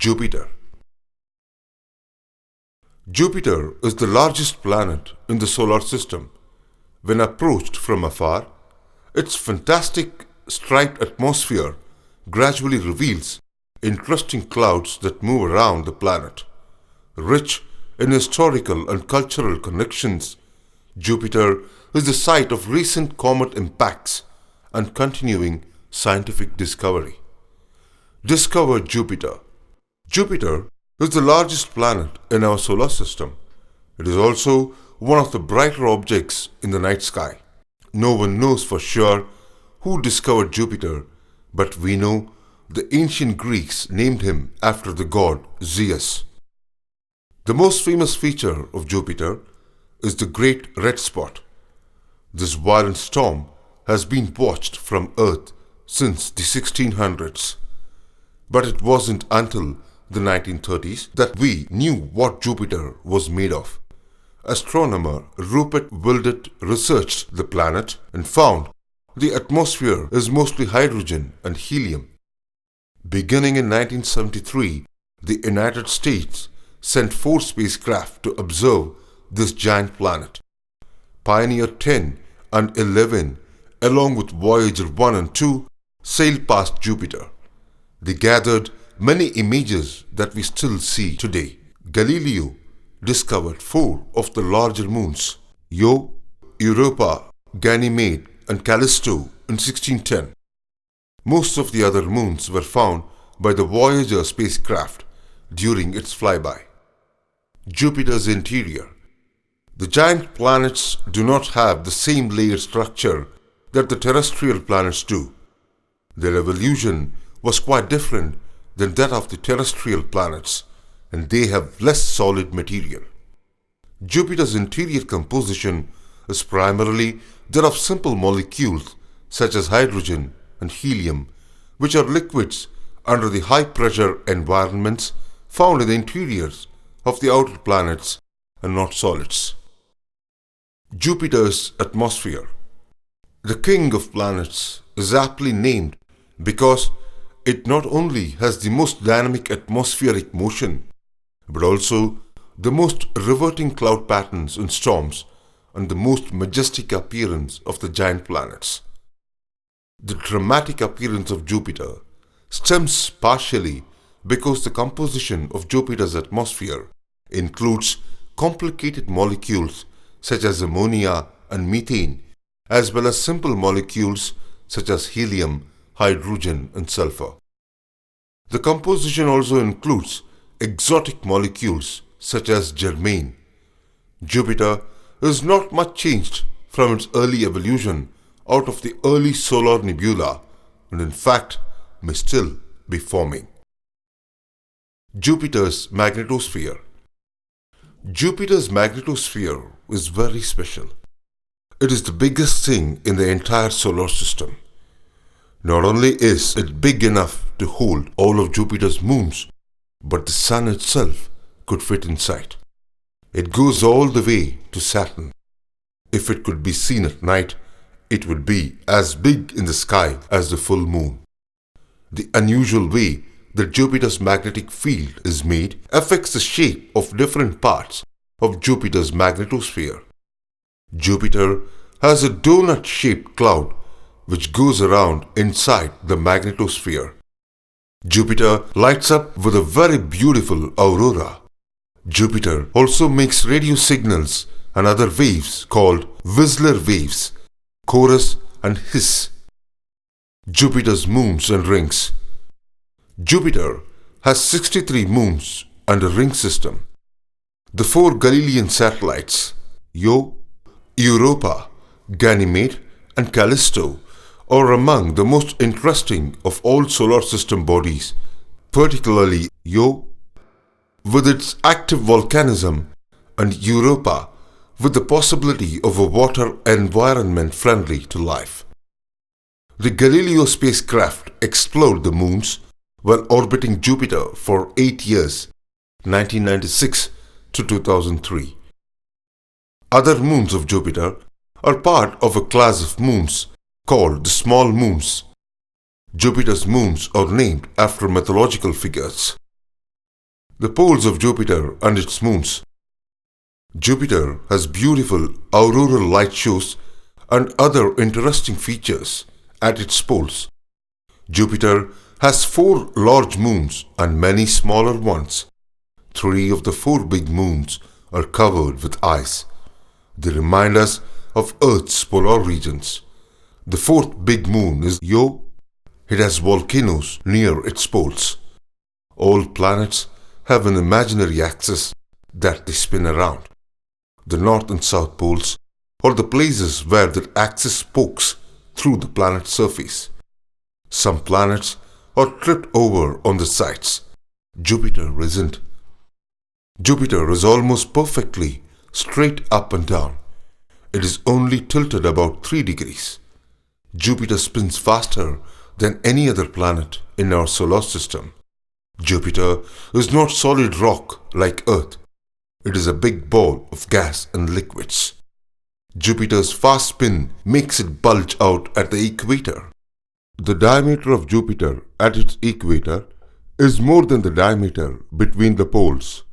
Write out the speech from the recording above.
Jupiter. Jupiter is the largest planet in the solar system. When approached from afar, its fantastic striped atmosphere gradually reveals interesting clouds that move around the planet. Rich in historical and cultural connections, Jupiter is the site of recent comet impacts and continuing scientific discovery. Discover Jupiter. Jupiter is the largest planet in our solar system. It is also one of the brighter objects in the night sky. No one knows for sure who discovered Jupiter, but we know the ancient Greeks named him after the god Zeus. The most famous feature of Jupiter is the Great Red Spot. This violent storm has been watched from Earth since the 1600s. But it wasn't until the 1930s that we knew what Jupiter was made of. Astronomer Rupert Wildet researched the planet and found the atmosphere is mostly hydrogen and helium. Beginning in 1973, the United States sent 4 spacecraft to observe this giant planet. Pioneer 10 and 11, along with Voyager 1 and 2, sailed past Jupiter. They gathered many images that we still see today. Galileo discovered 4 of the larger moons, Io, Europa, Ganymede and Callisto in 1610. Most of the other moons were found by the Voyager spacecraft during its flyby. Jupiter's interior. The giant planets do not have the same layered structure that the terrestrial planets do. Their evolution was quite different than that of the terrestrial planets, and they have less solid material. Jupiter's interior composition is primarily that of simple molecules such as hydrogen and helium, which are liquids under the high-pressure environments found in the interiors of the outer planets and not solids. Jupiter's atmosphere. The king of planets is aptly named because it not only has the most dynamic atmospheric motion, but also the most reverting cloud patterns in storms and the most majestic appearance of the giant planets. The dramatic appearance of Jupiter stems partially because the composition of Jupiter's atmosphere includes complicated molecules such as ammonia and methane, as well as simple molecules such as helium, hydrogen and sulfur. The composition also includes exotic molecules such as germane. Jupiter is not much changed from its early evolution out of the early solar nebula, and in fact may still be forming. Jupiter's magnetosphere. Jupiter's magnetosphere is very special. It is the biggest thing in the entire solar system. Not only is it big enough to hold all of Jupiter's moons, but the Sun itself could fit inside. It goes all the way to Saturn. If it could be seen at night, it would be as big in the sky as the full moon. The unusual way that Jupiter's magnetic field is made affects the shape of different parts of Jupiter's magnetosphere. Jupiter has a donut-shaped cloud which goes around inside the magnetosphere. Jupiter lights up with a very beautiful aurora. Jupiter also makes radio signals and other waves called Whistler waves, chorus and hiss. Jupiter's moons and rings. Jupiter has 63 moons and a ring system. The 4 Galilean satellites, Io, Europa, Ganymede and Callisto, are among the most interesting of all solar system bodies, particularly Io with its active volcanism and Europa with the possibility of a water environment friendly to life. The Galileo spacecraft explored the moons while orbiting Jupiter for 8 years, 1996 to 2003. Other moons of Jupiter are part of a class of moons called the small moons. Jupiter's moons are named after mythological figures. The poles of Jupiter and its moons. Jupiter has beautiful auroral light shows and other interesting features at its poles. Jupiter has 4 large moons and many smaller ones. 3 of the 4 big moons are covered with ice. They remind us of Earth's polar regions. The 4th big moon is Io. It has volcanoes near its poles. All planets have an imaginary axis that they spin around. The north and south poles are the places where the axis pokes through the planet's surface. Some planets are tripped over on the sides. Jupiter isn't. Jupiter is almost perfectly straight up and down. It is only tilted about 3 degrees. Jupiter spins faster than any other planet in our solar system. Jupiter is not solid rock like Earth. It is a big ball of gas and liquids. Jupiter's fast spin makes it bulge out at the equator. The diameter of Jupiter at its equator is more than the diameter between the poles.